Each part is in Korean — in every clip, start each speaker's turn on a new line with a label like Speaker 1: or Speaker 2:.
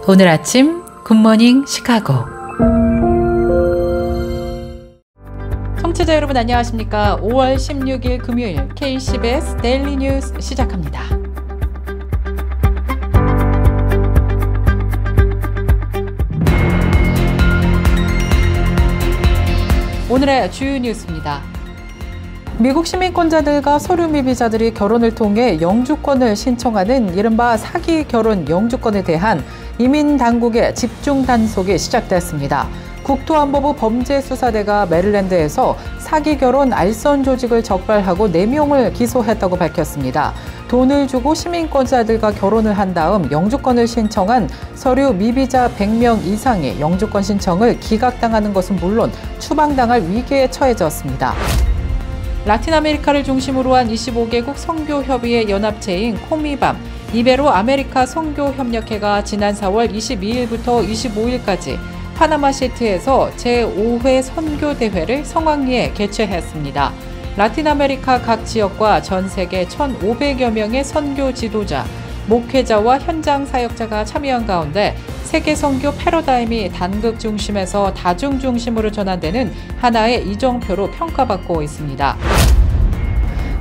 Speaker 1: 오늘 아침 굿모닝 시카고. 청취자 여러분 안녕하십니까? 5월 16일 금요일 KCBS 데일리 뉴스 시작합니다. 오늘의 주요 뉴스입니다. 미국 시민권자들과 서류 미비자들이 결혼을 통해 영주권을 신청하는 이른바 사기 결혼 영주권에 대한 이민 당국의 집중 단속이 시작됐습니다. 국토안보부 범죄수사대가 메릴랜드에서 사기 결혼 알선 조직을 적발하고 4명을 기소했다고 밝혔습니다. 돈을 주고 시민권자들과 결혼을 한 다음 영주권을 신청한 서류 미비자 100명 이상이 영주권 신청을 기각당하는 것은 물론 추방당할 위기에 처해졌습니다. 라틴 아메리카를 중심으로 한 25개국 선교협의회 연합체인 코미밤, 이베로아메리카 선교협력회가 지난 4월 22일부터 25일까지 파나마시티에서 제5회 선교대회를 성황리에 개최했습니다. 라틴 아메리카 각 지역과 전 세계 1,500여 명의 선교 지도자, 목회자와 현장 사역자가 참여한 가운데 세계 선교 패러다임이 단극 중심에서 다중 중심으로 전환되는 하나의 이정표로 평가받고 있습니다.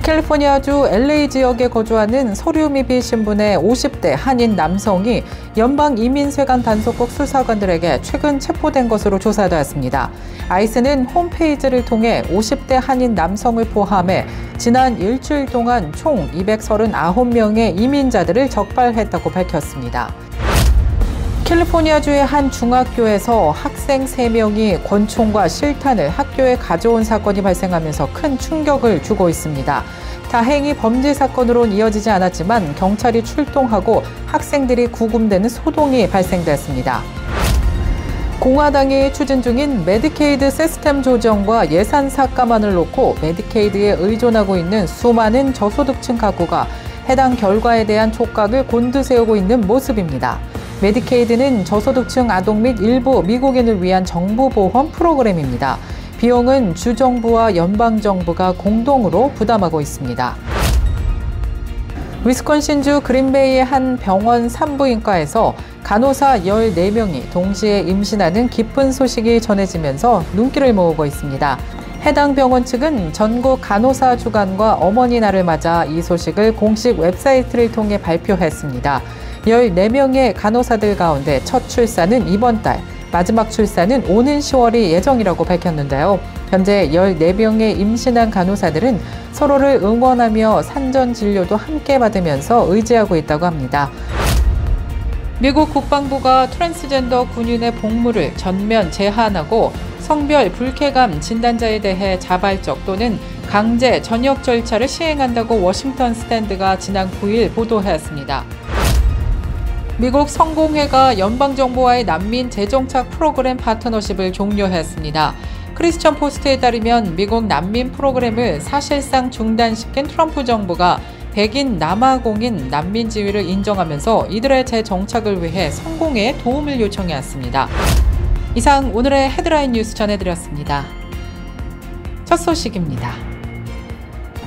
Speaker 1: 캘리포니아주 LA 지역에 거주하는 서류 미비 신분의 50대 한인 남성이 연방이민세관 단속국 수사관들에게 최근 체포된 것으로 조사되었습니다. 아이스는 홈페이지를 통해 50대 한인 남성을 포함해 지난 일주일 동안 총 239명의 이민자들을 적발했다고 밝혔습니다. 캘리포니아주의 한 중학교에서 학생 3명이 권총과 실탄을 학교에 가져온 사건이 발생하면서 큰 충격을 주고 있습니다. 다행히 범죄 사건으로는 이어지지 않았지만 경찰이 출동하고 학생들이 구금되는 소동이 발생됐습니다. 공화당이 추진 중인 메디케이드 시스템 조정과 예산 삭감안을 놓고 메디케이드에 의존하고 있는 수많은 저소득층 가구가 해당 결과에 대한 촉각을 곤두세우고 있는 모습입니다. 메디케이드는 저소득층 아동 및 일부 미국인을 위한 정부 보험 프로그램입니다. 비용은 주정부와 연방정부가 공동으로 부담하고 있습니다. 위스콘신주 그린베이의 한 병원 산부인과에서 간호사 14명이 동시에 임신하는 기쁜 소식이 전해지면서 눈길을 모으고 있습니다. 해당 병원 측은 전국 간호사 주간과 어머니 날을 맞아 이 소식을 공식 웹사이트를 통해 발표했습니다. 14명의 간호사들 가운데 첫 출산은 이번 달, 마지막 출산은 오는 10월이 예정이라고 밝혔는데요. 현재 14명의 임신한 간호사들은 서로를 응원하며 산전 진료도 함께 받으면서 의지하고 있다고 합니다. 미국 국방부가 트랜스젠더 군인의 복무를 전면 제한하고 성별 불쾌감 진단자에 대해 자발적 또는 강제 전역 절차를 시행한다고 워싱턴 스탠드가 지난 9일 보도했습니다. 미국 성공회가 연방정부와의 난민 재정착 프로그램 파트너십을 종료했습니다. 크리스천 포스트에 따르면 미국 난민 프로그램을 사실상 중단시킨 트럼프 정부가 백인 남아공인 난민 지위를 인정하면서 이들의 재정착을 위해 성공회에 도움을 요청해왔습니다. 이상 오늘의 헤드라인 뉴스 전해드렸습니다. 첫 소식입니다.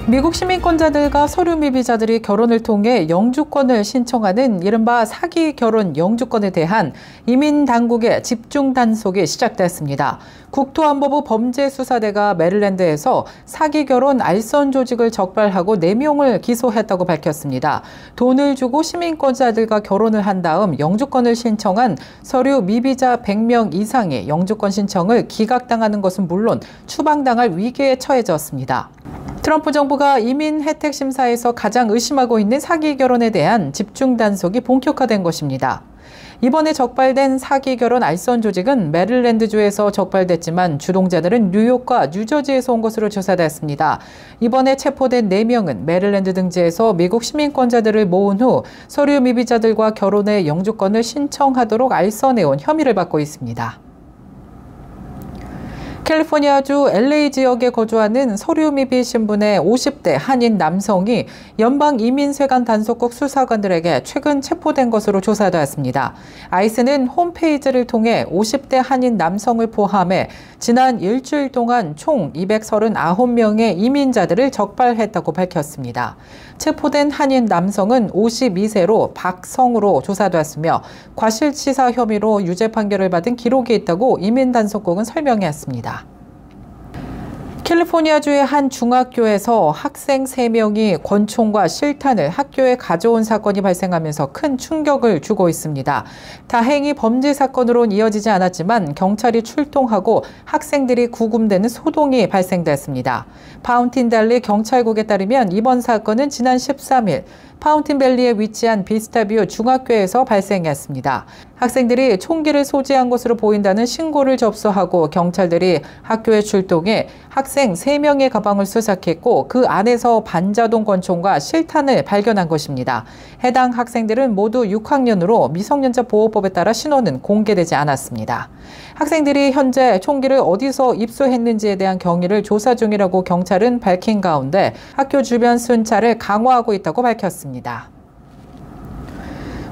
Speaker 1: 미국 시민권자들과 서류 미비자들이 결혼을 통해 영주권을 신청하는 이른바 사기 결혼 영주권에 대한 이민 당국의 집중 단속이 시작됐습니다. 국토안보부 범죄수사대가 메릴랜드에서 사기 결혼 알선 조직을 적발하고 4명을 기소했다고 밝혔습니다. 돈을 주고 시민권자들과 결혼을 한 다음 영주권을 신청한 서류 미비자 100명 이상이 영주권 신청을 기각당하는 것은 물론 추방당할 위기에 처해졌습니다. 트럼프 정부가 이민 혜택 심사에서 가장 의심하고 있는 사기 결혼에 대한 집중 단속이 본격화된 것입니다. 이번에 적발된 사기 결혼 알선 조직은 메릴랜드주에서 적발됐지만 주동자들은 뉴욕과 뉴저지에서 온 것으로 조사됐습니다. 이번에 체포된 4명은 메릴랜드 등지에서 미국 시민권자들을 모은 후 서류 미비자들과 결혼해 영주권을 신청하도록 알선해온 혐의를 받고 있습니다. 캘리포니아주 LA 지역에 거주하는 서류미비 신분의 50대 한인 남성이 연방이민세관 단속국 수사관들에게 최근 체포된 것으로 조사되었습니다. 아이스는 홈페이지를 통해 50대 한인 남성을 포함해 지난 일주일 동안 총 239명의 이민자들을 적발했다고 밝혔습니다. 체포된 한인 남성은 52세로 박성우로 조사되었으며 과실치사 혐의로 유죄 판결을 받은 기록이 있다고 이민단속국은 설명했습니다. 캘리포니아주의 한 중학교에서 학생 3명이 권총과 실탄을 학교에 가져온 사건이 발생하면서 큰 충격을 주고 있습니다. 다행히 범죄 사건으론 이어지지 않았지만 경찰이 출동하고 학생들이 구금되는 소동이 발생됐습니다. 파운틴밸리 경찰국에 따르면 이번 사건은 지난 13일 파운틴밸리에 위치한 비스타뷰 중학교에서 발생했습니다. 학생들이 총기를 소지한 것으로 보인다는 신고를 접수하고 경찰들이 학교에 출동해 학생 3명의 가방을 수색했고 그 안에서 반자동 권총과 실탄을 발견한 것입니다. 해당 학생들은 모두 6학년으로 미성년자 보호법에 따라 신원은 공개되지 않았습니다. 학생들이 현재 총기를 어디서 입수했는지에 대한 경위를 조사 중이라고 경찰은 밝힌 가운데 학교 주변 순찰을 강화하고 있다고 밝혔습니다.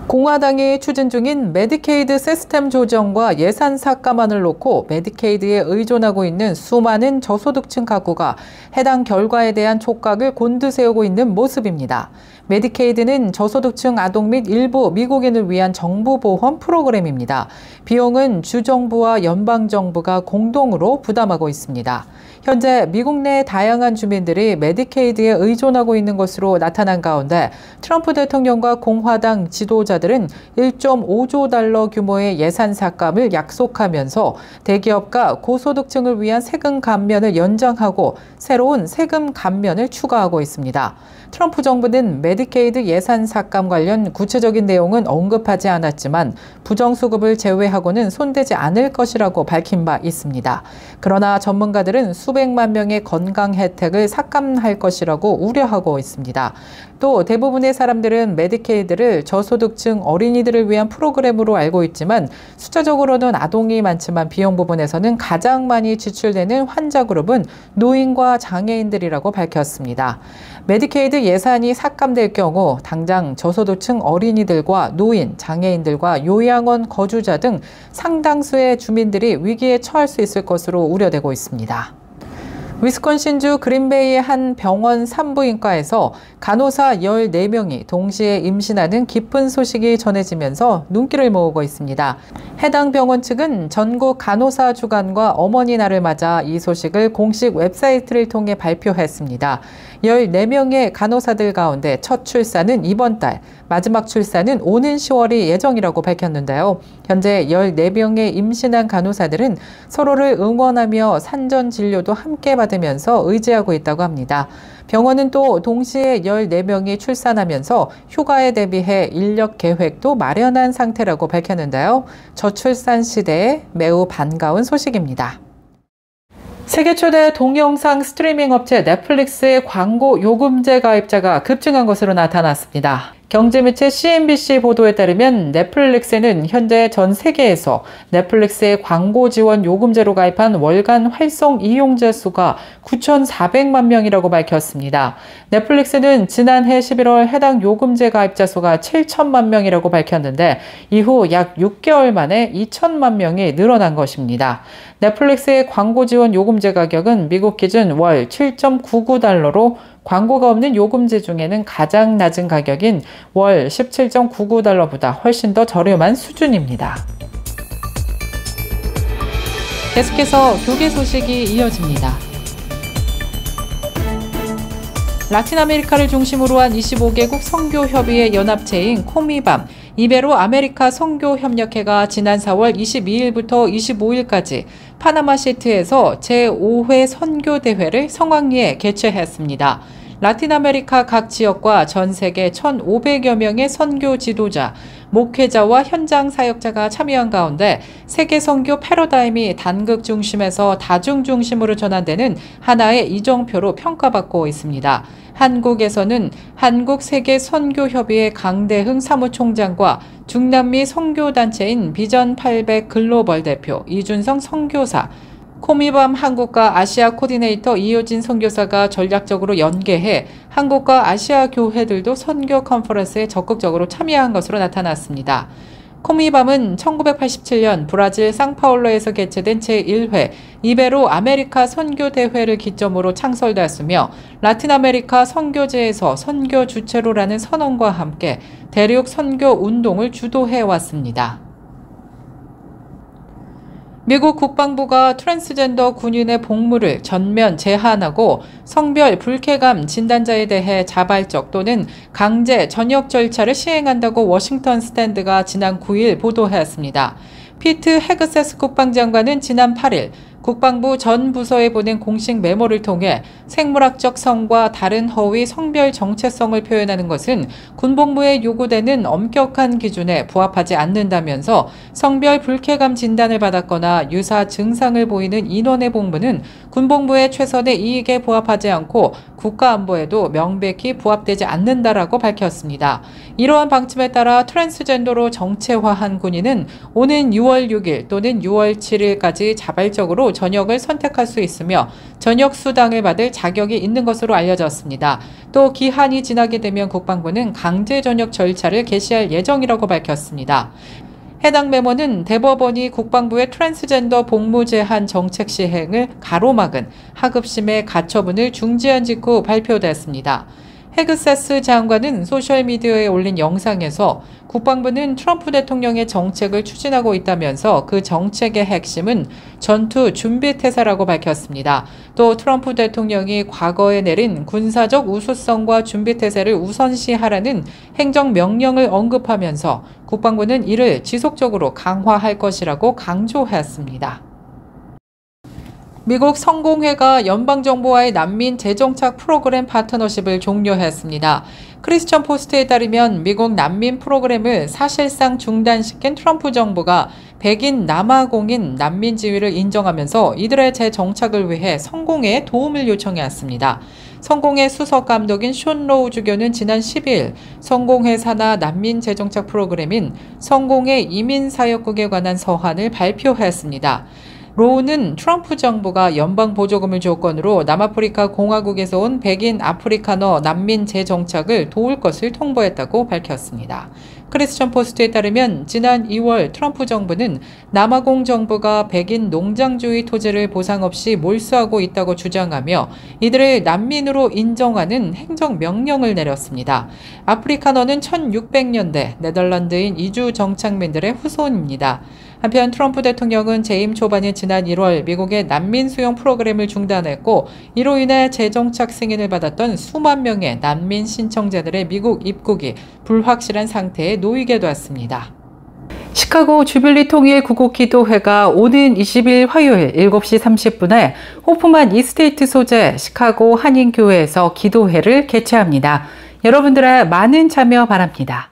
Speaker 1: 공화당이 추진 중인 메디케이드 시스템 조정과 예산 삭감안을 놓고 메디케이드에 의존하고 있는 수많은 저소득층 가구가 해당 결과에 대한 촉각을 곤두세우고 있는 모습입니다. 메디케이드는 저소득층 아동 및 일부 미국인을 위한 정부 보험 프로그램입니다. 비용은 주정부와 연방정부가 공동으로 부담하고 있습니다. 현재 미국 내 다양한 주민들이 메디케이드에 의존하고 있는 것으로 나타난 가운데 트럼프 대통령과 공화당 지도자들은 1.5조 달러 규모의 예산 삭감을 약속하면서 대기업과 고소득층을 위한 세금 감면을 연장하고 새로운 세금 감면을 추가하고 있습니다. 트럼프 정부는 메디케이드 예산 삭감 관련 구체적인 내용은 언급하지 않았지만 부정수급을 제외하고는 손대지 않을 것이라고 밝힌 바 있습니다. 그러나 전문가들은 수백만 명의 건강 혜택을 삭감할 것이라고 우려하고 있습니다. 또 대부분의 사람들은 메디케이드를 저소득층 어린이들을 위한 프로그램으로 알고 있지만 숫자적으로는 아동이 많지만 비용 부분에서는 가장 많이 지출되는 환자 그룹은 노인과 장애인들이라고 밝혔습니다. 메디케이드 예산이 삭감될 경우 당장 저소득층 어린이들과 노인, 장애인들과 요양원 거주자 등 상당수의 주민들이 위기에 처할 수 있을 것으로 우려되고 있습니다. 위스콘신주 그린베이의 한 병원 산부인과에서 간호사 14명이 동시에 임신하는 기쁜 소식이 전해지면서 눈길을 모으고 있습니다. 해당 병원 측은 전국 간호사 주간과 어머니 날을 맞아 이 소식을 공식 웹사이트를 통해 발표했습니다. 14명의 간호사들 가운데 첫 출산은 이번 달, 마지막 출산은 오는 10월이 예정이라고 밝혔는데요. 현재 14명의 임신한 간호사들은 서로를 응원하며 산전 진료도 함께 받으면서 의지하고 있다고 합니다. 병원은 또 동시에 14명이 출산하면서 휴가에 대비해 인력 계획도 마련한 상태라고 밝혔는데요. 저출산 시대에 매우 반가운 소식입니다. 세계 최대 동영상 스트리밍 업체 넷플릭스의 광고 요금제 가입자가 급증한 것으로 나타났습니다. 경제매체 CNBC 보도에 따르면 넷플릭스는 현재 전 세계에서 넷플릭스의 광고 지원 요금제로 가입한 월간 활성 이용자 수가 9,400만 명이라고 밝혔습니다. 넷플릭스는 지난해 11월 해당 요금제 가입자 수가 7천만 명이라고 밝혔는데 이후 약 6개월 만에 2천만 명이 늘어난 것입니다. 넷플릭스의 광고 지원 요금제 가격은 미국 기준 월 7.99달러로 광고가 없는 요금제 중에는 가장 낮은 가격인 월 17.99달러보다 훨씬 더 저렴한 수준입니다. 계속해서 교계 소식이 이어집니다. 라틴 아메리카를 중심으로 한 25개국 선교협의회 연합체인 코미밤, 이베로 아메리카 선교협력회가 지난 4월 22일부터 25일까지 파나마시티에서 제5회 선교대회를 성황리에 개최했습니다. 라틴 아메리카 각 지역과 전 세계 1,500여 명의 선교 지도자, 목회자와 현장 사역자가 참여한 가운데 세계 선교 패러다임이 단극 중심에서 다중 중심으로 전환되는 하나의 이정표로 평가받고 있습니다. 한국에서는 한국세계선교협의회 강대흥 사무총장과 중남미 선교단체인 비전800 글로벌 대표 이준성 선교사, 코미밤 한국과 아시아 코디네이터 이효진 선교사가 전략적으로 연계해 한국과 아시아 교회들도 선교 컨퍼런스에 적극적으로 참여한 것으로 나타났습니다. 코미밤은 1987년 브라질 상파울로에서 개최된 제1회 이베로 아메리카 선교대회를 기점으로 창설되었으며 라틴 아메리카 선교제에서 선교 주체로라는 선언과 함께 대륙 선교 운동을 주도해 왔습니다. 미국 국방부가 트랜스젠더 군인의 복무를 전면 제한하고 성별 불쾌감 진단자에 대해 자발적 또는 강제 전역 절차를 시행한다고 워싱턴 스탠드가 지난 9일 보도하였습니다. 피트 헤그세스 국방장관은 지난 8일 국방부 전 부서에 보낸 공식 메모를 통해 생물학적 성과 다른 허위 성별 정체성을 표현하는 것은 군복무에 요구되는 엄격한 기준에 부합하지 않는다면서 성별 불쾌감 진단을 받았거나 유사 증상을 보이는 인원의 복무는 군복무의 최선의 이익에 부합하지 않고 국가안보에도 명백히 부합되지 않는다라고 밝혔습니다. 이러한 방침에 따라 트랜스젠더로 정체화한 군인은 오는 6월 6일 또는 6월 7일까지 자발적으로 전역을 선택할 수 있으며 전역 수당을 받을 자격이 있는 것으로 알려졌습니다. 또 기한이 지나게 되면 국방부는 강제 전역 절차를 개시할 예정이라고 밝혔습니다. 해당 메모는 대법원이 국방부의 트랜스젠더 복무 제한 정책 시행을 가로막은 하급심의 가처분을 중지한 직후 발표됐습니다. 헤그세스 장관은 소셜미디어에 올린 영상에서 국방부는 트럼프 대통령의 정책을 추진하고 있다면서 그 정책의 핵심은 전투 준비태세라고 밝혔습니다. 또 트럼프 대통령이 과거에 내린 군사적 우수성과 준비태세를 우선시하라는 행정명령을 언급하면서 국방부는 이를 지속적으로 강화할 것이라고 강조했습니다. 미국 성공회가 연방정부와의 난민 재정착 프로그램 파트너십을 종료했습니다. 크리스천 포스트에 따르면 미국 난민 프로그램을 사실상 중단시킨 트럼프 정부가 백인 남아공인 난민 지위를 인정하면서 이들의 재정착을 위해 성공회에 도움을 요청해왔습니다. 성공회 수석 감독인 숀 로우 주교는 지난 12일 성공회 산하 난민 재정착 프로그램인 성공회 이민사역국에 관한 서한을 발표했습니다. 로우는 트럼프 정부가 연방 보조금을 조건으로 남아프리카 공화국에서 온 백인 아프리카너 난민 재정착을 도울 것을 통보했다고 밝혔습니다. 크리스천 포스트에 따르면 지난 2월 트럼프 정부는 남아공 정부가 백인 농장주의 토지를 보상 없이 몰수하고 있다고 주장하며 이들을 난민으로 인정하는 행정명령을 내렸습니다. 아프리카너는 1600년대 네덜란드인 이주 정착민들의 후손입니다. 한편 트럼프 대통령은 재임 초반인 지난 1월 미국의 난민 수용 프로그램을 중단했고 이로 인해 재정착 승인을 받았던 수만 명의 난민 신청자들의 미국 입국이 불확실한 상태에 놓이게 되었습니다. 시카고 주빌리 통일 구국기도회가 오는 20일 화요일 7시 30분에 호프만 이스테이트 소재 시카고 한인교회에서 기도회를 개최합니다. 여러분들의 많은 참여 바랍니다.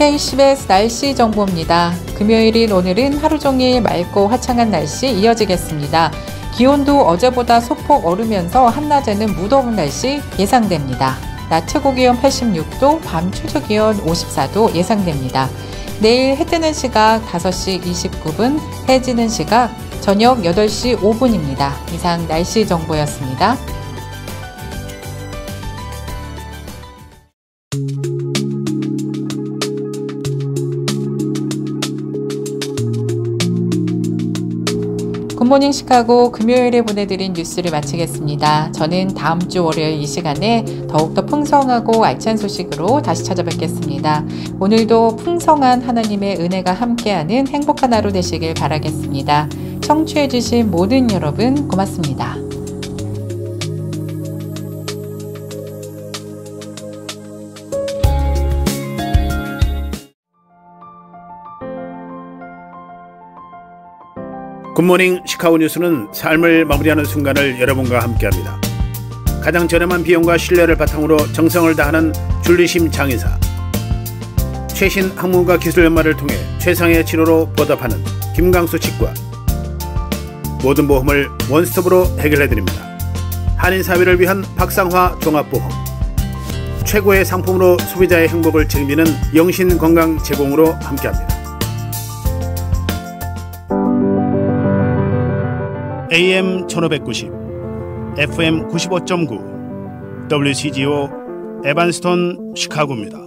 Speaker 1: KCBS 날씨 정보입니다. 금요일인 오늘은 하루 종일 맑고 화창한 날씨 이어지겠습니다. 기온도 어제보다 소폭 오르면서 한낮에는 무더운 날씨 예상됩니다. 낮 최고 기온 86도, 밤 최저 기온 54도 예상됩니다. 내일 해 뜨는 시각 5시 29분, 해 지는 시각 저녁 8시 5분입니다. 이상 날씨 정보였습니다. 굿모닝 시카고 금요일에 보내드린 뉴스를 마치겠습니다. 저는 다음 주 월요일 이 시간에 더욱더 풍성하고 알찬 소식으로 다시 찾아뵙겠습니다. 오늘도 풍성한 하나님의 은혜가 함께하는 행복한 하루 되시길 바라겠습니다. 청취해주신 모든 여러분 고맙습니다.
Speaker 2: 굿모닝 시카고 뉴스는 삶을 마무리하는 순간을 여러분과 함께합니다. 가장 저렴한 비용과 신뢰를 바탕으로 정성을 다하는 줄리심 장의사, 최신 학문과 기술 연마를 통해 최상의 치료로 보답하는 김강수 치과, 모든 보험을 원스톱으로 해결해드립니다. 한인사회를 위한 박상화 종합보험, 최고의 상품으로 소비자의 행복을 책임지는 영신 건강 제공으로 함께합니다. AM 1590, FM 95.9, WCGO 에반스톤 시카고입니다.